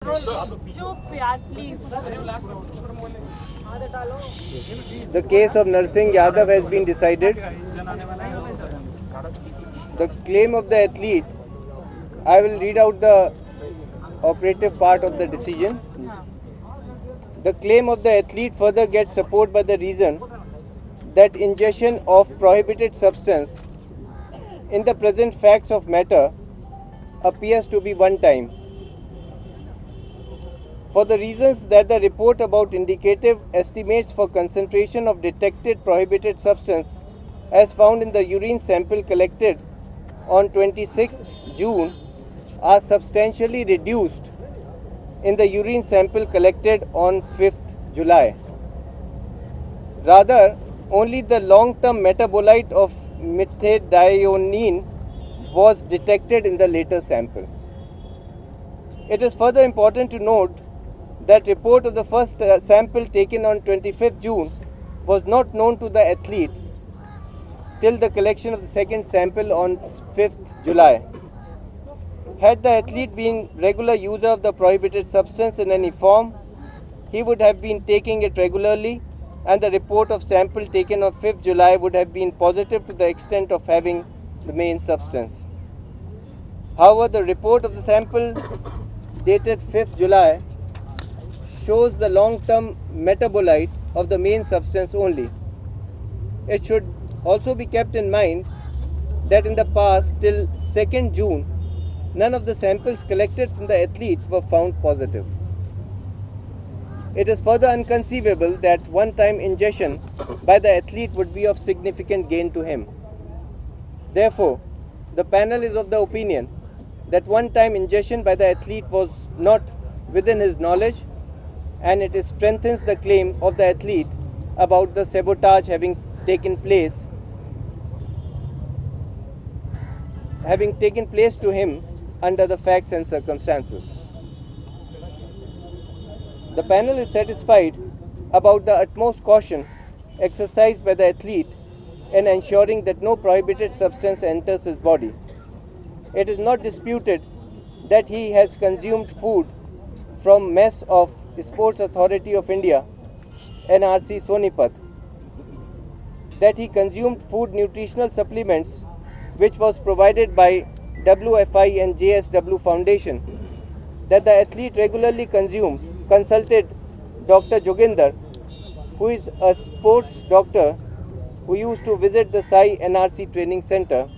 Chup yaar, please. The case of Narsingh Yadav has been decided. The claim of the athlete, I will read out the operative part of the decision. The claim of the athlete further gets support by the reason that ingestion of prohibited substance in the present facts of matter appears to be one time. For the reasons that the report about indicative estimates for concentration of detected prohibited substance as found in the urine sample collected on 26th June are substantially reduced in the urine sample collected on 5th July. Rather, only the long-term metabolite of methadionine was detected in the later sample. It is further important to note that report of the first sample taken on 25th June was not known to the athlete till the collection of the second sample on 5th July. Had the athlete been regular user of the prohibited substance in any form, he would have been taking it regularly, and the report of sample taken on 5th July would have been positive to the extent of having the main substance. However, the report of the sample dated 5th July shows the long-term metabolite of the main substance only. It should also be kept in mind that in the past till 2nd June, none of the samples collected from the athlete were found positive. It is further inconceivable that one-time ingestion by the athlete would be of significant gain to him. Therefore, the panel is of the opinion that one-time ingestion by the athlete was not within his knowledge, and it strengthens the claim of the athlete about the sabotage having taken place to him under the facts and circumstances. The panel is satisfied about the utmost caution exercised by the athlete in ensuring that no prohibited substance enters his body. It is not disputed that he has consumed food from mess of Sports Authority of India, NRC Sonipat, that he consumed food nutritional supplements which was provided by WFI and JSW Foundation, that the athlete regularly consulted Dr. Joginder, who is a sports doctor who used to visit the Sai NRC training center,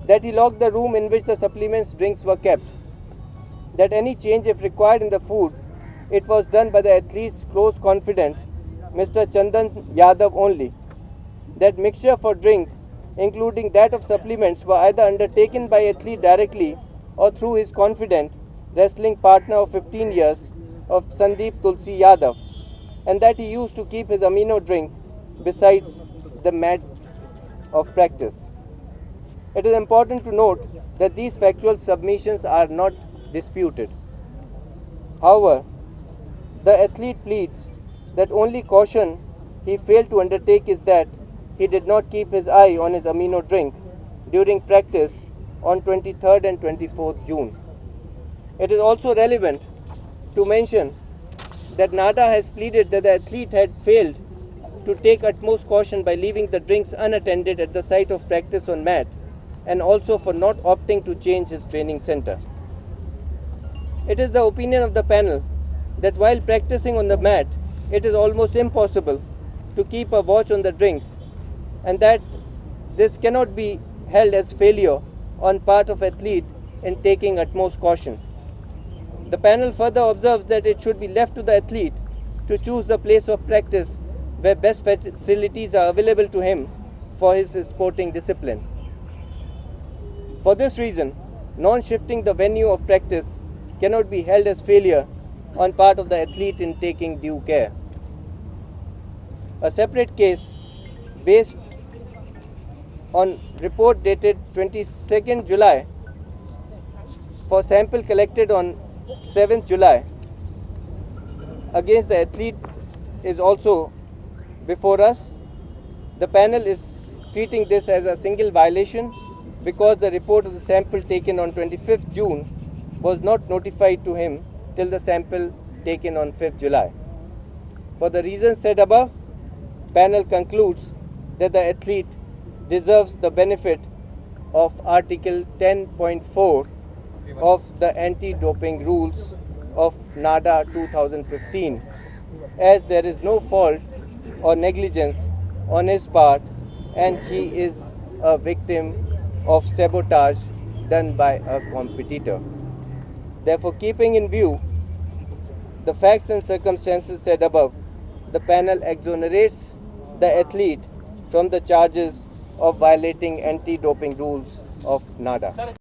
that he locked the room in which the supplements drinks were kept, that any change if required in the food, it was done by the athlete's close confidant, Mr. Narsingh Yadav only, that mixture for drink, including that of supplements, were either undertaken by athlete directly or through his confidant, wrestling partner of 15 years of Sandeep Tulsi Yadav, and that he used to keep his amino drink besides the mat of practice. It is important to note that these factual submissions are not disputed. However, the athlete pleads that only caution he failed to undertake is that he did not keep his eye on his amino drink during practice on 23rd and 24th June. It is also relevant to mention that NADA has pleaded that the athlete had failed to take utmost caution by leaving the drinks unattended at the site of practice on mat, and also for not opting to change his training center. It is the opinion of the panel that while practicing on the mat, it is almost impossible to keep a watch on the drinks, and that this cannot be held as failure on part of athlete in taking utmost caution. The panel further observes that it should be left to the athlete to choose the place of practice where best facilities are available to him for his sporting discipline. For this reason, non-shifting the venue of practice cannot be held as failure on part of the athlete in taking due care. A separate case based on report dated 22nd July for sample collected on 7th July against the athlete is also before us. The panel is treating this as a single violation because the report of the sample taken on 25th June was not notified to him till the sample taken on 5th July. For the reasons said above, panel concludes that the athlete deserves the benefit of Article 10.4 of the anti-doping rules of NADA 2015, as there is no fault or negligence on his part and he is a victim of sabotage done by a competitor. Therefore, keeping in view the facts and circumstances said above, the panel exonerates the athlete from the charges of violating anti-doping rules of NADA.